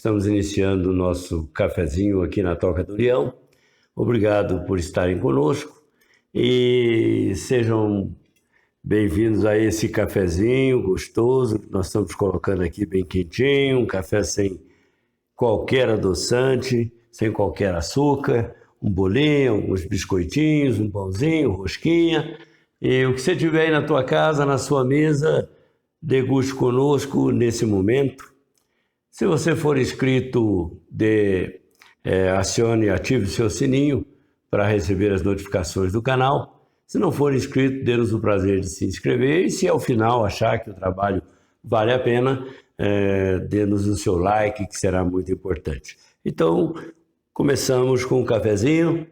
Estamos iniciando o nosso cafezinho aqui na Toca do Leão. Obrigado por estarem conosco e sejam bem-vindos a esse cafezinho gostoso que nós estamos colocando aqui bem quentinho, um café sem qualquer adoçante, sem qualquer açúcar, um bolinho, alguns biscoitinhos, um pãozinho, rosquinha. E o que você tiver aí na tua casa, na sua mesa, deguste conosco nesse momento. Se você for inscrito, acione e ative o seu sininho para receber as notificações do canal. Se não for inscrito, dê-nos o prazer de se inscrever e se ao final achar que o trabalho vale a pena, dê-nos o seu like, que será muito importante. Então, começamos com um cafezinho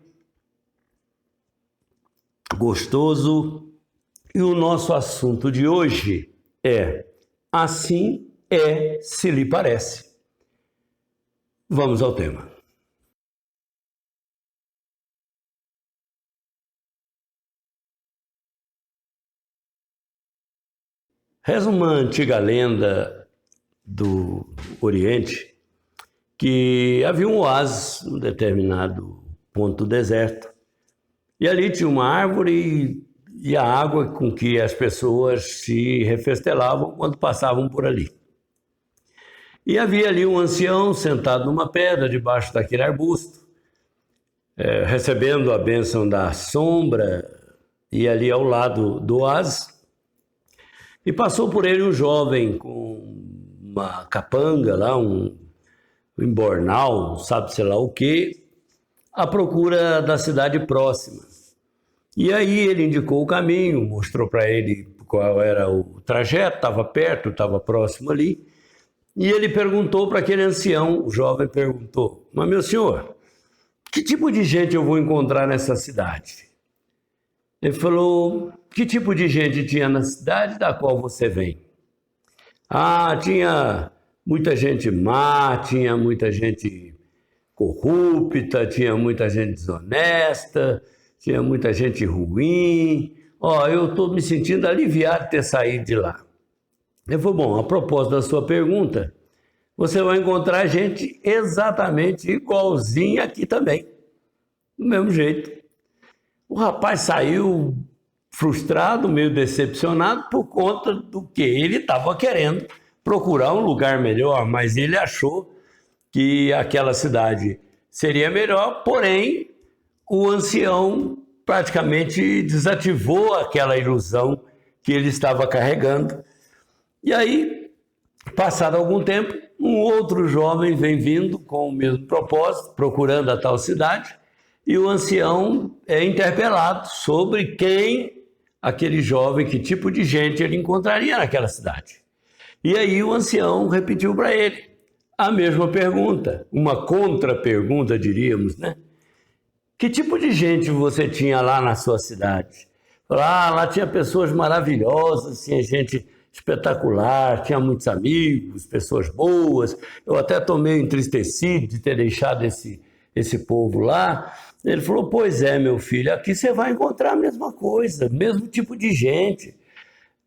gostoso e o nosso assunto de hoje é Assim é se lhe parece. Vamos ao tema. Reza uma antiga lenda do Oriente que havia um oásis em um determinado ponto do deserto e ali tinha uma árvore e a água com que as pessoas se refestelavam quando passavam por ali. E havia ali um ancião sentado numa pedra debaixo daquele arbusto, recebendo a bênção da sombra e ali ao lado do oásis. E passou por ele um jovem com uma capanga lá, um embornal, sabe-se lá o quê, à procura da cidade próxima. E aí ele indicou o caminho, mostrou para ele qual era o trajeto, estava perto, estava próximo ali. E ele perguntou para aquele ancião, o jovem perguntou: mas meu senhor, que tipo de gente eu vou encontrar nessa cidade? Ele falou: que tipo de gente tinha na cidade da qual você vem? Ah, tinha muita gente má, tinha muita gente corrupta, tinha muita gente desonesta, tinha muita gente ruim. Eu estou me sentindo aliviado de ter saído de lá. Ele falou: bom, a propósito da sua pergunta, você vai encontrar gente exatamente igualzinha aqui também, do mesmo jeito. O rapaz saiu frustrado, meio decepcionado por conta do que ele estava querendo, procurar um lugar melhor, mas ele achou que aquela cidade seria melhor, porém o ancião praticamente desativou aquela ilusão que ele estava carregando. E aí, passado algum tempo, um outro jovem vem vindo com o mesmo propósito, procurando a tal cidade, e o ancião é interpelado sobre quem aquele jovem, que tipo de gente ele encontraria naquela cidade. E aí o ancião repetiu para ele a mesma pergunta, uma contra-pergunta, diríamos, né? Que tipo de gente você tinha lá na sua cidade? Lá tinha pessoas maravilhosas, tinha gente espetacular, tinha muitos amigos, pessoas boas. Eu até estou meio entristecido de ter deixado esse povo lá. Ele falou: pois é, meu filho, aqui você vai encontrar a mesma coisa, mesmo tipo de gente.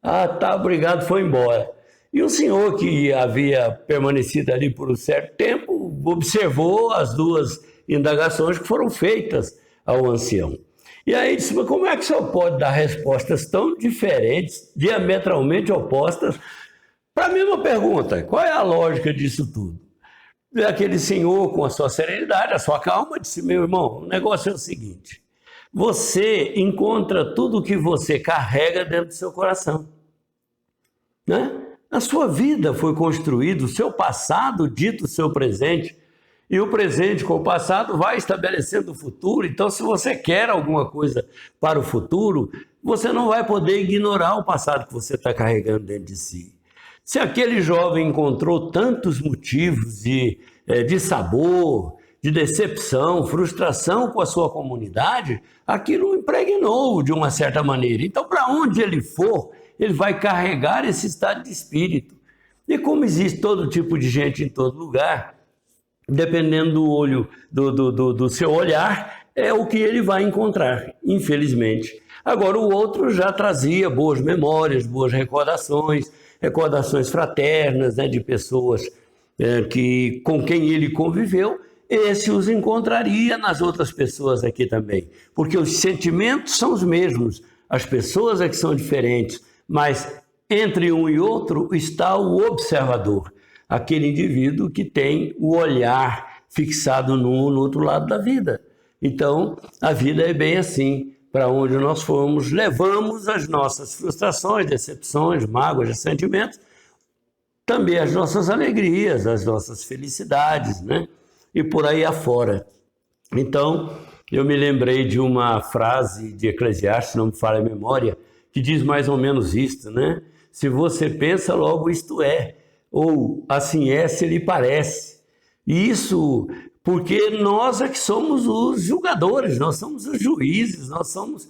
Ah, tá, obrigado, foi embora. E o senhor, que havia permanecido ali por um certo tempo, observou as duas indagações que foram feitas ao ancião. E aí disse: mas como é que o senhor pode dar respostas tão diferentes, diametralmente opostas, para a mesma pergunta? Qual é a lógica disso tudo? E aquele senhor, com a sua serenidade, a sua calma, disse: meu irmão, o negócio é o seguinte, você encontra tudo o que você carrega dentro do seu coração, né? A sua vida foi construída, o seu passado dita o seu presente, e o presente com o passado vai estabelecendo o futuro. Então, se você quer alguma coisa para o futuro, você não vai poder ignorar o passado que você está carregando dentro de si. Se aquele jovem encontrou tantos motivos de sabor, de decepção, frustração com a sua comunidade, aquilo o impregnou de uma certa maneira. Então, para onde ele for, ele vai carregar esse estado de espírito. E como existe todo tipo de gente em todo lugar, dependendo do olho, do seu olhar, é o que ele vai encontrar, infelizmente. Agora, o outro já trazia boas memórias, boas recordações fraternas, né, de pessoas que com quem ele conviveu, esse os encontraria nas outras pessoas aqui também. Porque os sentimentos são os mesmos, as pessoas é que são diferentes, mas entre um e outro está o observador, aquele indivíduo que tem o olhar fixado no outro lado da vida. Então, a vida é bem assim. Para onde nós formos, levamos as nossas frustrações, decepções, mágoas, ressentimentos, também as nossas alegrias, as nossas felicidades, né? E por aí afora. Então, eu me lembrei de uma frase de Eclesiastes, não me falha a memória, que diz mais ou menos isto, né? Se você pensa, logo isto é, ou assim é se lhe parece. E isso porque nós é que somos os julgadores, nós somos os juízes, nós somos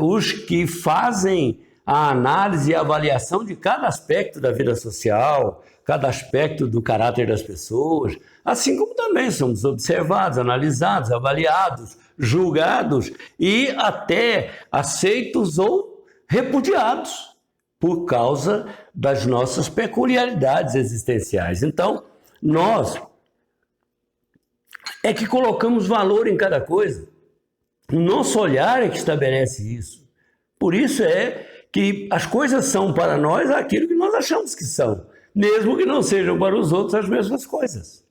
os que fazem a análise e a avaliação de cada aspecto da vida social, cada aspecto do caráter das pessoas, assim como também somos observados, analisados, avaliados, julgados e até aceitos ou repudiados por causa das nossas peculiaridades existenciais. Então, nós é que colocamos valor em cada coisa. O nosso olhar é que estabelece isso. Por isso é que as coisas são para nós aquilo que nós achamos que são, mesmo que não sejam para os outros as mesmas coisas.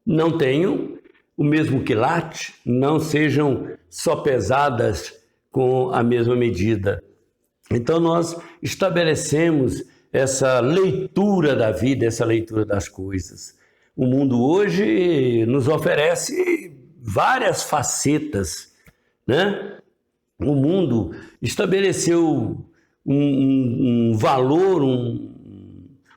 Não tenham o mesmo quilate, não sejam só pesadas com a mesma medida. Então nós estabelecemos essa leitura da vida, essa leitura das coisas. O mundo hoje nos oferece várias facetas, né? O mundo estabeleceu um valor, um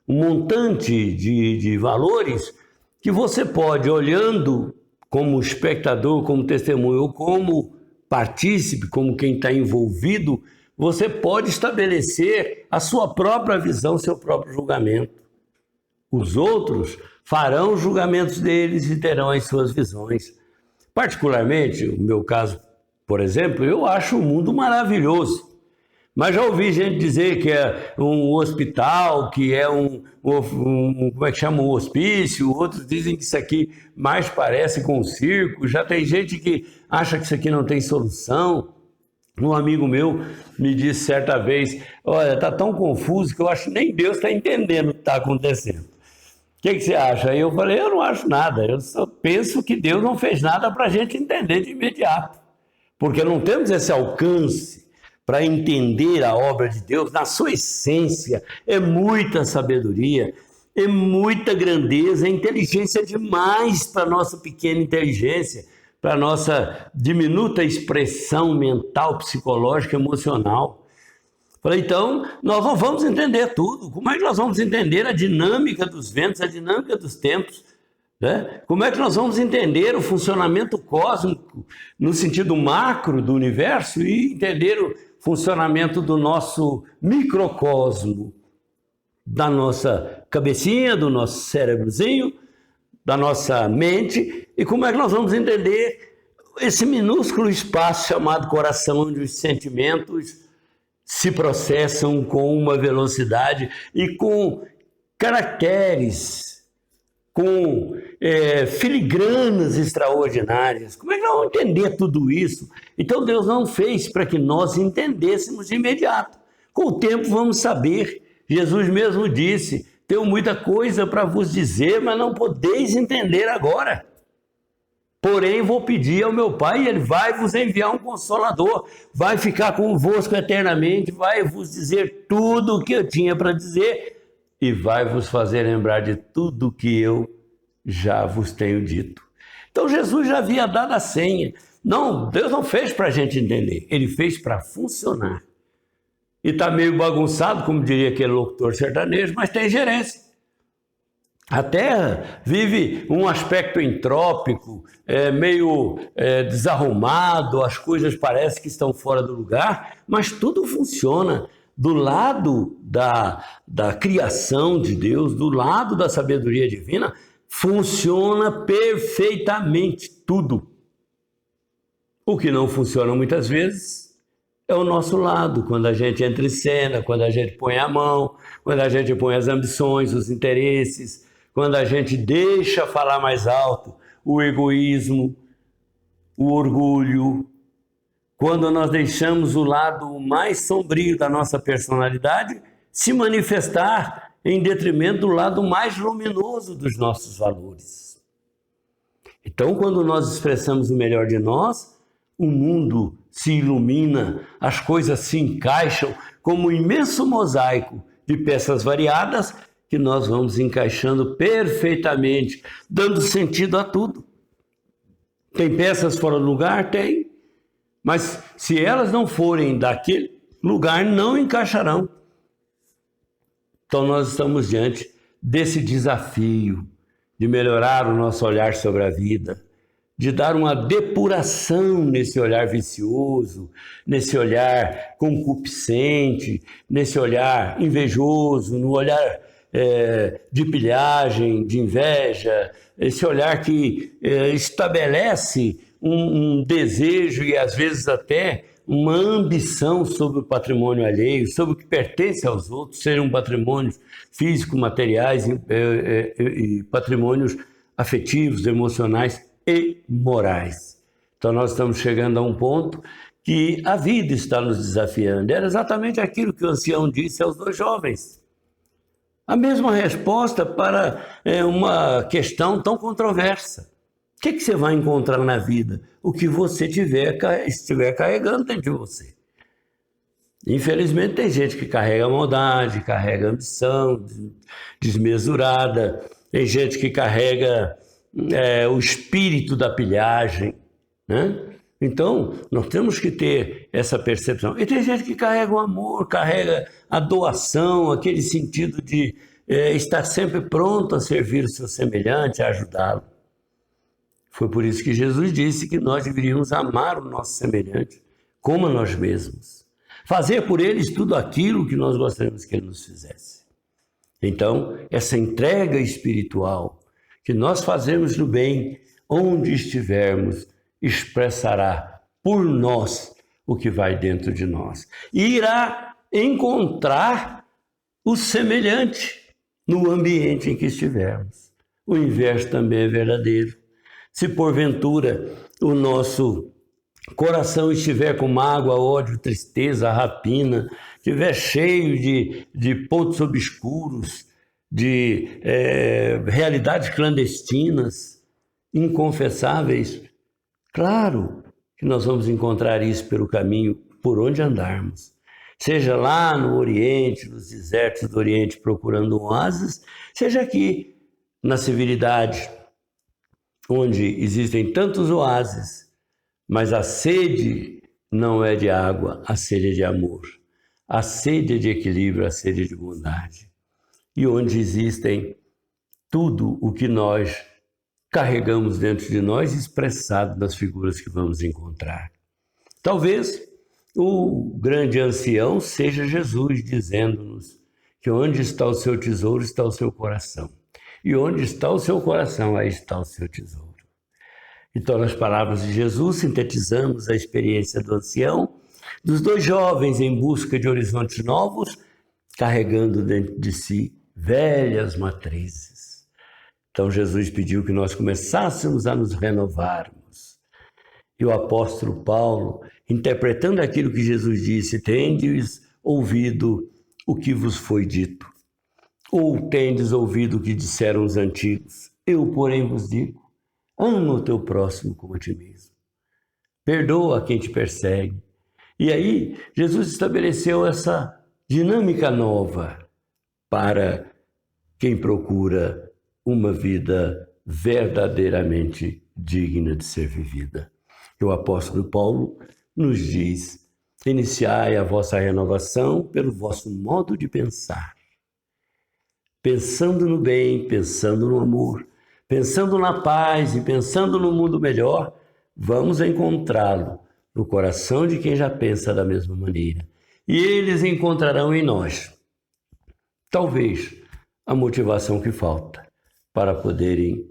montante de valores que você pode, olhando como espectador, como testemunho, ou como partícipe, como quem está envolvido, você pode estabelecer a sua própria visão, seu próprio julgamento. Os outros farão os julgamentos deles e terão as suas visões. Particularmente, no meu caso, por exemplo, eu acho o mundo maravilhoso. Mas já ouvi gente dizer que é um hospital, que é como é que chama, um hospício, outros dizem que isso aqui mais parece com um circo, já tem gente que acha que isso aqui não tem solução. Um amigo meu me disse certa vez, olha, está tão confuso que eu acho que nem Deus está entendendo o que está acontecendo. O que você acha? Aí eu falei, eu não acho nada, eu só penso que Deus não fez nada para a gente entender de imediato, porque não temos esse alcance para entender a obra de Deus na sua essência. É muita sabedoria, é muita grandeza, é inteligência demais para a nossa pequena inteligência, para a nossa diminuta expressão mental, psicológica, emocional. Falei, então, nós não vamos entender tudo. Como é que nós vamos entender a dinâmica dos ventos, a dinâmica dos tempos? Né? Como é que nós vamos entender o funcionamento cósmico no sentido macro do universo e entender o funcionamento do nosso microcosmo, da nossa cabecinha, do nosso cérebrozinho, da nossa mente, e como é que nós vamos entender esse minúsculo espaço chamado coração, onde os sentimentos se processam com uma velocidade e com caracteres, com filigranas extraordinárias. Como é que nós vamos entender tudo isso? Então Deus não fez para que nós entendêssemos de imediato. Com o tempo vamos saber. Jesus mesmo disse, tenho muita coisa para vos dizer, mas não podeis entender agora. Porém, vou pedir ao meu Pai e Ele vai vos enviar um Consolador, vai ficar convosco eternamente, vai vos dizer tudo o que eu tinha para dizer e vai vos fazer lembrar de tudo que eu já vos tenho dito. Então, Jesus já havia dado a senha. Não, Deus não fez para a gente entender, Ele fez para funcionar. E está meio bagunçado, como diria aquele locutor sertanejo, mas tem gerência. A Terra vive um aspecto entrópico, meio desarrumado, as coisas parecem que estão fora do lugar, mas tudo funciona do lado da criação de Deus, do lado da sabedoria divina, funciona perfeitamente tudo. O que não funciona muitas vezes é o nosso lado, quando a gente entra em cena, quando a gente põe a mão, quando a gente põe as ambições, os interesses, quando a gente deixa falar mais alto o egoísmo, o orgulho, quando nós deixamos o lado mais sombrio da nossa personalidade se manifestar em detrimento do lado mais luminoso dos nossos valores. Então, quando nós expressamos o melhor de nós, o mundo se ilumina, as coisas se encaixam como um imenso mosaico de peças variadas que nós vamos encaixando perfeitamente, dando sentido a tudo. Tem peças fora do lugar? Tem. Mas se elas não forem daquele lugar, não encaixarão. Então nós estamos diante desse desafio de melhorar o nosso olhar sobre a vida, de dar uma depuração nesse olhar vicioso, nesse olhar concupiscente, nesse olhar invejoso, no olhar de pilhagem, de inveja, esse olhar que estabelece um desejo e às vezes até uma ambição sobre o patrimônio alheio, sobre o que pertence aos outros, sejam patrimônios físicos, materiais e patrimônios afetivos, emocionais e morais. Então nós estamos chegando a um ponto que a vida está nos desafiando. Era exatamente aquilo que o ancião disse aos dois jovens. A mesma resposta para uma questão tão controversa. O que você vai encontrar na vida? O que você estiver carregando dentro de você. Infelizmente tem gente que carrega maldade, carrega ambição desmesurada, tem gente que carrega o espírito da pilhagem, né? Então, nós temos que ter essa percepção. E tem gente que carrega o amor, carrega a doação, aquele sentido de estar sempre pronto a servir o seu semelhante, a ajudá-lo. Foi por isso que Jesus disse que nós deveríamos amar o nosso semelhante como a nós mesmos. Fazer por eles tudo aquilo que nós gostaríamos que ele nos fizesse. Então, essa entrega espiritual que nós fazemos no bem, onde estivermos, expressará por nós o que vai dentro de nós. E irá encontrar o semelhante no ambiente em que estivermos. O inverso também é verdadeiro. Se porventura o nosso coração estiver com mágoa, ódio, tristeza, rapina, estiver cheio de pontos obscuros, de realidades clandestinas, inconfessáveis, claro que nós vamos encontrar isso pelo caminho por onde andarmos. Seja lá no Oriente, nos desertos do Oriente procurando oásis, seja aqui na civilidade, onde existem tantos oásis, mas a sede não é de água, a sede é de amor, a sede é de equilíbrio, a sede é de bondade. E onde existem tudo o que nós carregamos dentro de nós, expressado nas figuras que vamos encontrar. Talvez o grande ancião seja Jesus dizendo-nos que onde está o seu tesouro está o seu coração. E onde está o seu coração, aí está o seu tesouro. Então, nas palavras de Jesus, sintetizamos a experiência do ancião, dos dois jovens em busca de horizontes novos, carregando dentro de si velhas matrizes. Então, Jesus pediu que nós começássemos a nos renovarmos. E o apóstolo Paulo, interpretando aquilo que Jesus disse, tendes ouvido o que vos foi dito, ou tendes ouvido o que disseram os antigos. Eu, porém, vos digo, ama o teu próximo como a ti mesmo. Perdoa quem te persegue. E aí, Jesus estabeleceu essa dinâmica nova para quem procura uma vida verdadeiramente digna de ser vivida. E o apóstolo Paulo nos diz: iniciai a vossa renovação pelo vosso modo de pensar. Pensando no bem, pensando no amor, pensando na paz e pensando no mundo melhor, vamos encontrá-lo no coração de quem já pensa da mesma maneira. E eles encontrarão em nós, talvez, a motivação que falta para poderem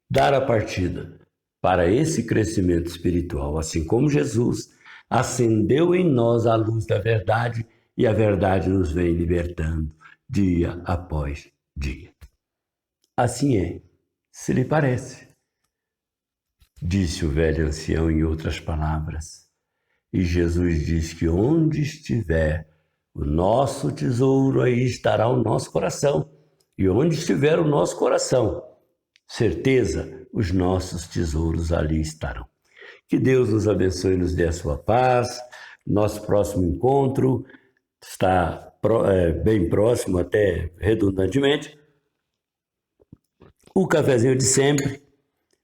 dar a partida para esse crescimento espiritual, assim como Jesus acendeu em nós a luz da verdade e a verdade nos vem libertando dia após dia. assim é, se lhe parece. Disse o velho ancião em outras palavras. E Jesus diz que onde estiver o nosso tesouro, aí estará o nosso coração. E onde estiver o nosso coração, certeza, os nossos tesouros ali estarão. Que Deus nos abençoe e nos dê a sua paz. Nosso próximo encontro está bem próximo, até redundantemente. O cafezinho de sempre.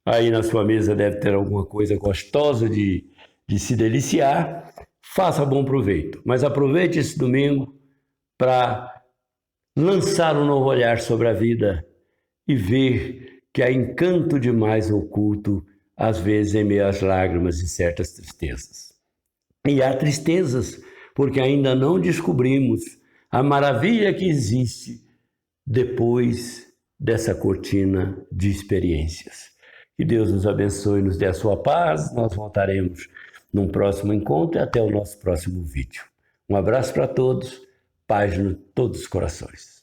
Aí na sua mesa deve ter alguma coisa gostosa de se deliciar. Faça bom proveito. Mas aproveite esse domingo para lançar um novo olhar sobre a vida e ver que há encanto demais oculto, às vezes em meio às lágrimas e certas tristezas. E há tristezas porque ainda não descobrimos a maravilha que existe depois dessa cortina de experiências. Que Deus nos abençoe e nos dê a sua paz. Nós voltaremos num próximo encontro e até o nosso próximo vídeo. Um abraço para todos, paz em todos os corações.